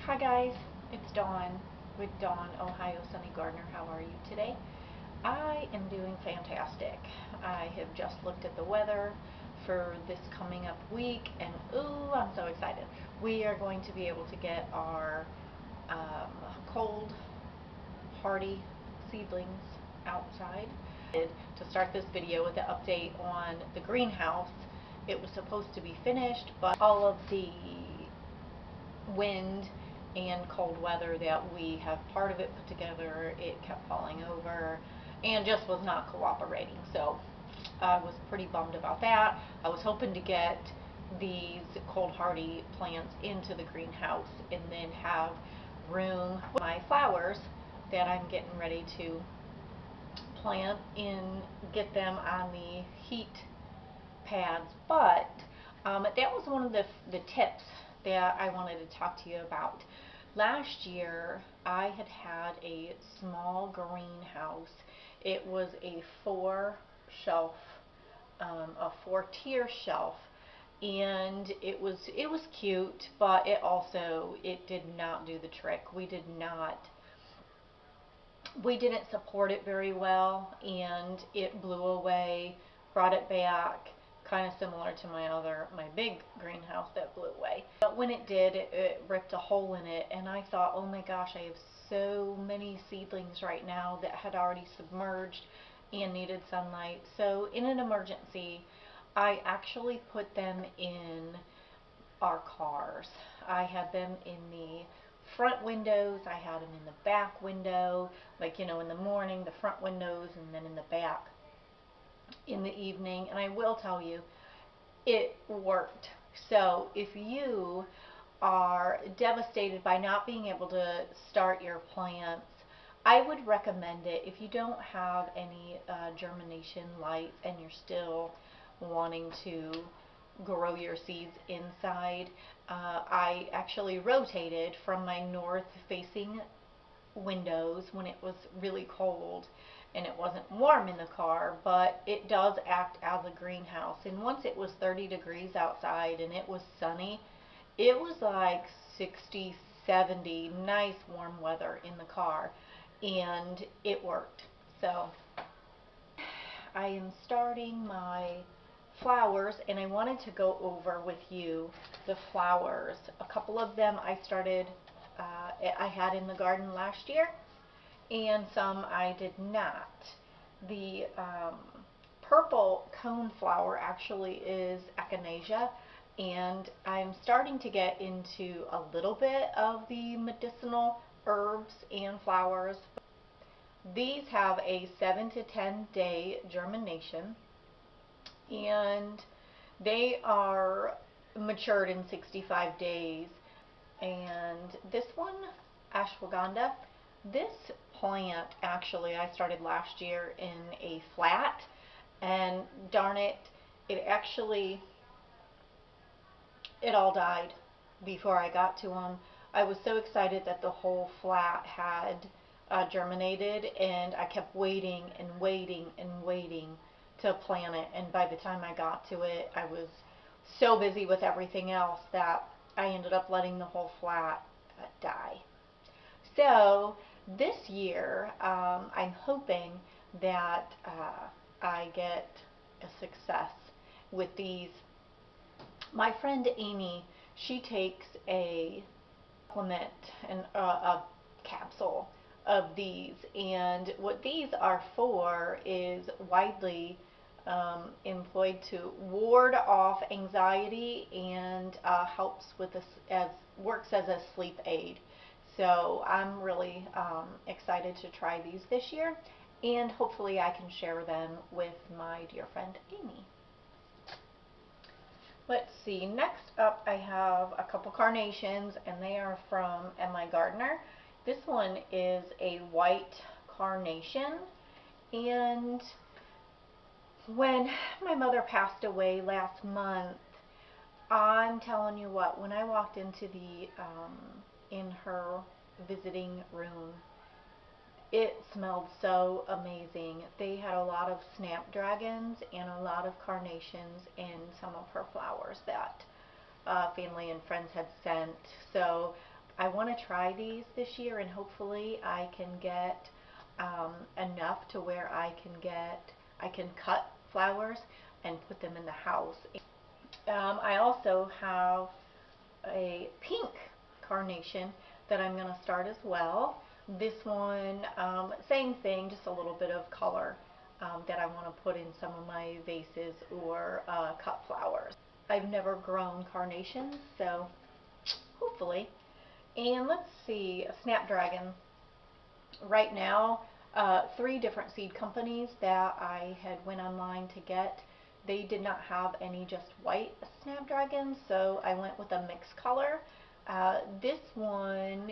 Hi guys, it's Dawn with Dawn Ohio Sunny Gardener. How are you today? I am doing fantastic. I have just looked at the weather for this coming up week and ooh, I'm so excited. We are going to be able to get our cold, hardy seedlings outside. To start this video with an update on the greenhouse, it was supposed to be finished, but all of the wind and cold weather that we have part of it put together, it kept falling over and just was not cooperating. So I was pretty bummed about that. I was hoping to get these cold hardy plants into the greenhouse and then have room for my flowers that I'm getting ready to plant and get them on the heat pads. But that was one of the tips that I wanted to talk to you about. Last year I had a small greenhouse. It was a four tier shelf, and it was cute, but it did not do the trick. We didn't support it very well, and it blew away, brought it back, kind of similar to my big greenhouse that blew away. But when it did, it ripped a hole in it, and I thought, oh my gosh, I have so many seedlings right now that had already submerged and needed sunlight. So in an emergency, I actually put them in our cars. I had them in the front windows, I had them in the back window, like, in the morning, the front windows, and then in the back in the evening. And I will tell you, it worked. So if you are devastated by not being able to start your plants, I would recommend it. If you don't have any germination lights and you're still wanting to grow your seeds inside, I actually rotated from my north facing windows when it was really cold and it wasn't warm in the car, but it does act as a greenhouse. And once it was 30 degrees outside and it was sunny, it was like 60, 70, nice warm weather in the car, and it worked. So I am starting my flowers, and I wanted to go over with you the flowers. A couple of them I had in the garden last year, and some I did not. The purple cone flower actually is echinacea, and I'm starting to get into a little bit of the medicinal herbs and flowers. These have a 7 to 10 day germination, and they are matured in 65 days. And this one, ashwagandha, this plant actually I started last year in a flat, and darn it, it all died before I got to them. I was so excited that the whole flat had germinated, and I kept waiting and waiting and waiting to plant it, and by the time I got to it, I was so busy with everything else that I ended up letting the whole flat die. So this year, I'm hoping that I get a success with these. My friend Amy, she takes a supplement and a capsule of these, and what these are for is widely employed to ward off anxiety, and works as a sleep aid. So I'm really excited to try these this year, and hopefully I can share them with my dear friend Amy. Let's see, next up I have a couple carnations, and they are from M.I. Gardener. This one is a white carnation, and when my mother passed away last month, I'm telling you what, when I walked into in her visiting room, it smelled so amazing. They had a lot of snapdragons and a lot of carnations and some of her flowers that family and friends had sent. So I want to try these this year, and hopefully I can get enough to where I can cut flowers and put them in the house. I also have a pink carnation that I'm going to start as well. This one, same thing, just a little bit of color that I want to put in some of my vases or cut flowers. I've never grown carnations, so hopefully. And let's see, a snapdragon. Right now, 3 different seed companies that I had went online to get, they did not have any just white snapdragons, so I went with a mixed color. This one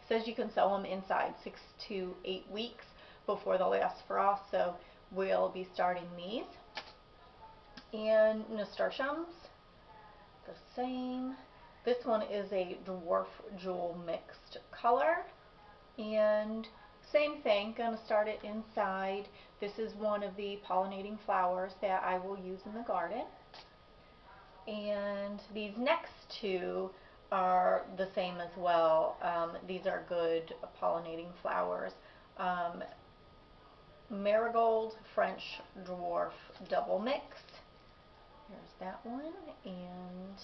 says you can sell them inside 6 to 8 weeks before the last frost, so we'll be starting these. And nasturtiums, the same. This one is a dwarf jewel mixed color, and same thing, gonna start it inside. This is one of the pollinating flowers that I will use in the garden. And these next 2 are the same as well. These are good pollinating flowers. Marigold French Dwarf Double Mix. There's that one. And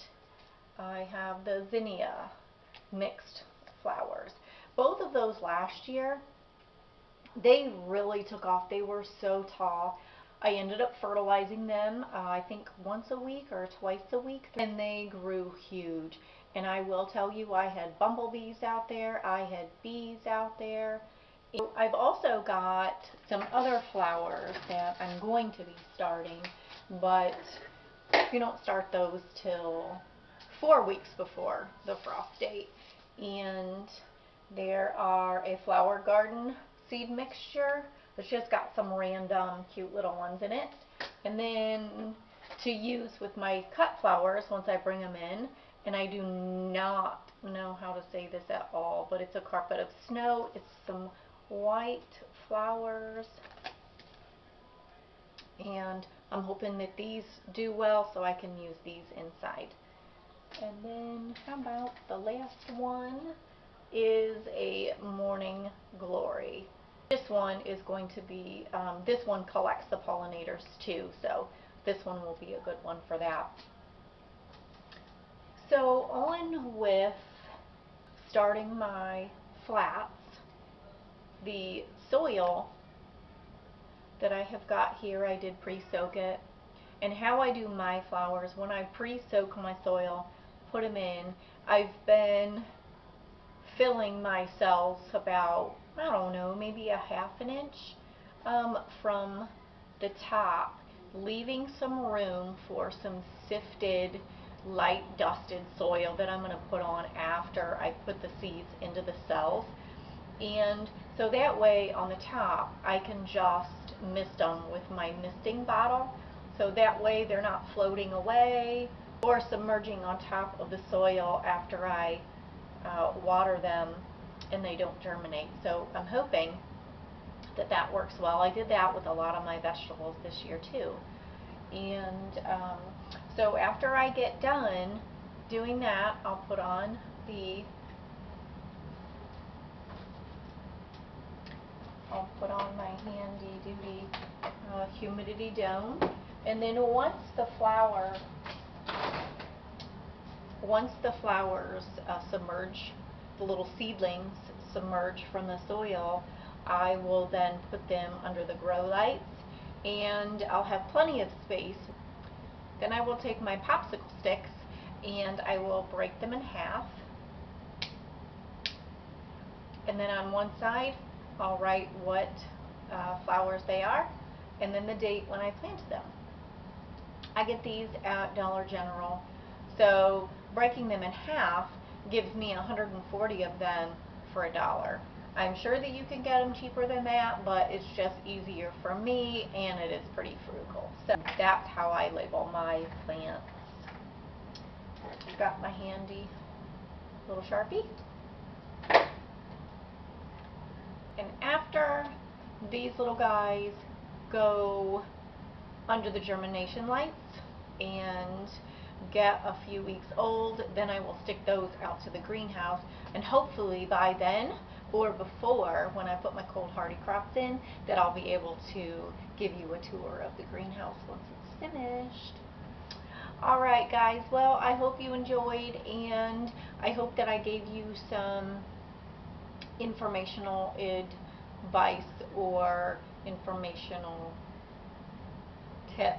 I have the zinnia mixed flowers. Both of those last year, they really took off. They were so tall. I ended up fertilizing them, I think once a week or twice a week, and they grew huge. And I will tell you, I had bumblebees out there, I had bees out there. I've also got some other flowers that I'm going to be starting, but you don't start those till 4 weeks before the frost date. And there are a flower garden seed mixture. It's just got some random cute little ones in it. And then to use with my cut flowers once I bring them in, and I do not know how to say this at all, but it's a carpet of snow. It's some white flowers, and I'm hoping that these do well so I can use these inside. And then how about the last one is a morning glory. This one is going to be, this one collects the pollinators too, so this one will be a good one for that. So on with starting my flats, the soil that I have got here, I did pre-soak it. And how I do my flowers, when I pre-soak my soil, put them in, I've been filling my cells about, I don't know, maybe a ½ an inch from the top, leaving some room for some sifted, light dusted soil that I'm going to put on after I put the seeds into the cells. And so that way on the top I can just mist them with my misting bottle, so that way they're not floating away or submerging on top of the soil after I water them and they don't germinate. So I'm hoping that that works well. I did that with a lot of my vegetables this year too. And so after I get done doing that, I'll put on my handy duty humidity dome. And then once the flowers submerge, the little seedlings submerge from the soil, I will then put them under the grow lights, and I'll have plenty of space. Then I will take my popsicle sticks and I will break them in half, and then on one side I'll write what flowers they are and then the date when I planted them. I get these at Dollar General, so breaking them in half gives me 140 of them for $1. I'm sure that you can get them cheaper than that, but it's just easier for me and it is pretty frugal. So that's how I label my plants. I've got my handy little Sharpie. And after these little guys go under the germination lights and get a few weeks old, then I will stick those out to the greenhouse, and hopefully by then or before, when I put my cold hardy crops in, that I'll be able to give you a tour of the greenhouse once it's finished. Alright guys, well I hope you enjoyed, and I hope that I gave you some informational advice or informational tips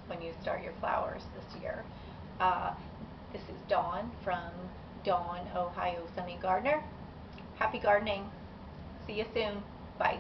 when you start your flowers this year. This is Dawn from Dawn, Ohio Sunny Gardener. Happy gardening. See you soon. Bye.